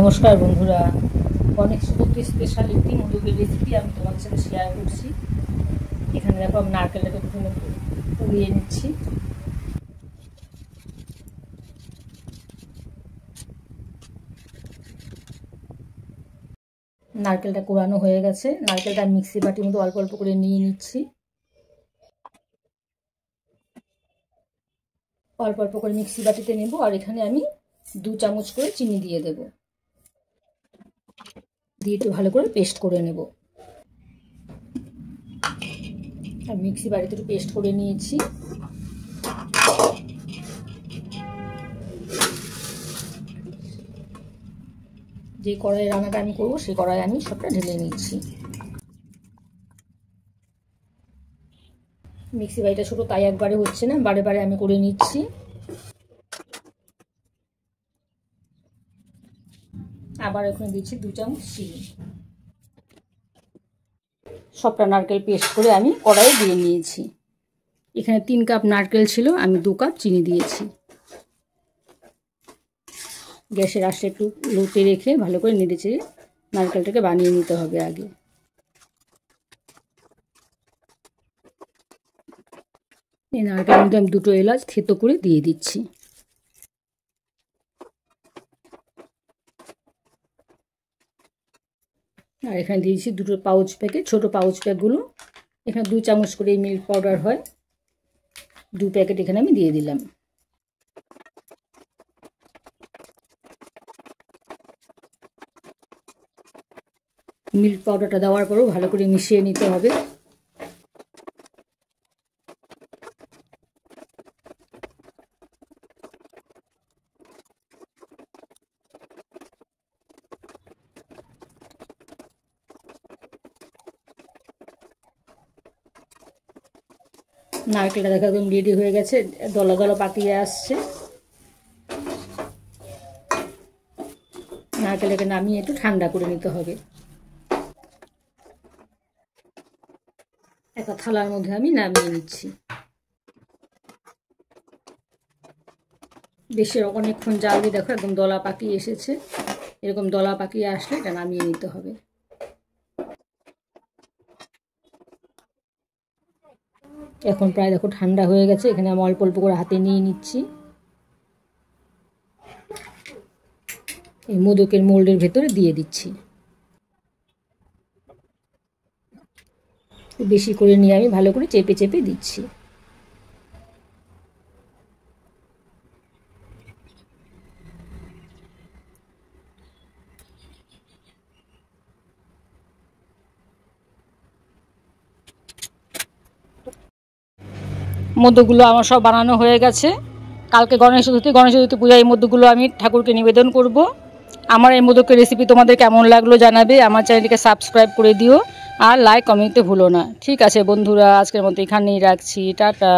নমস্কার বন্ধুরা, গণেশ চতুর্থী স্পেশাল একটি মোদকের রেসিপি আমি তোমাদের সাথে শেয়ার করছি। এখানে দেখো আমি নারকেলটাকে প্রথমে পুড়িয়ে নিচ্ছি। নারকেলটা কোরানো হয়ে গেছে। নারকেলটা মিক্সি বাটির মধ্যে অল্প অল্প করে নিয়ে নিচ্ছি। অল্প অল্প করে মিক্সি বাটিতে নেব। আর এখানে আমি 2 চামচ করে চিনি দিয়ে দেব, দিয়ে একটু ভালো করে পেস্ট করে নেব। আর মিক্সি বাটিতে একটু পেস্ট করে নিয়েছি। যে কড়াই রান্নাটা আমি করবো সেই কড়াই আমি সবটা ঢেলে নিচ্ছি। মিক্সি বাটিটা ছোটো তাই একবারে হচ্ছে না, বারে বারে আমি করে নিচ্ছি। আবার এখানে দিচ্ছি 2 চামচ চিনি। সবটা নারকেল পেস্ট করে আমি কড়াইয়ে দিয়ে নিয়েছি। এখানে 3 কাপ নারকেল ছিল, আমি 2 কাপ চিনি দিয়েছি। গ্যাসের আঁচটা একটু লোতে রেখে ভালো করে নেড়ে চেড়ে নারকেলটাকে বানিয়ে নিতে হবে আগে। এই নারকেলের মধ্যে আমি 2টো এলাচ থেতো করে দিয়ে দিচ্ছি। আর এখানে দিয়েছি 2টো পাউচ প্যাকেট, ছোটো পাউচ প্যাকগুলো। এখানে 2 চামচ করে মিল্ক পাউডার হয়, 2 প্যাকেট এখানে আমি দিয়ে দিলাম। মিল্ক পাউডারটা দেওয়ার পরেও ভালো করে মিশিয়ে নিতে হবে। নারকেলটা দেখা একদম রেডি হয়ে গেছে, দলা দলা পাকিয়ে আসছে। নারকেলটাকে নামিয়ে একটু ঠান্ডা করে নিতে হবে। একটা থালার মধ্যে আমি নামিয়ে নিচ্ছি। বেশি অনেকক্ষণ জাল দিয়ে দেখো একদম দলা পাকিয়ে এসেছে। এরকম দলা পাকিয়ে আসলে এটা নামিয়ে নিতে হবে। এখন প্রায় দেখো ঠান্ডা হয়ে গেছে। এখানে আমি অল্প অল্প করে হাতে নিয়ে নিচ্ছি। এই মোদকের মোল্ডের ভেতরে দিয়ে দিচ্ছি। বেশি করে নিয়ে আমি ভালো করে চেপে চেপে দিচ্ছি। মোদকগুলো আমার সব বানানো হয়ে গেছে। কালকে গণেশ চতুর্থী পূজায় এই মোদকগুলো আমি ঠাকুরকে নিবেদন করব। আমার এই মোদকের রেসিপি তোমাদের কেমন লাগলো জানাবে। আমার চ্যানেলটিকে সাবস্ক্রাইব করে দিও আর লাইক কমেন্টে ভুলো না। ঠিক আছে বন্ধুরা, আজকের মতো এখানেই রাখছি। টাটা।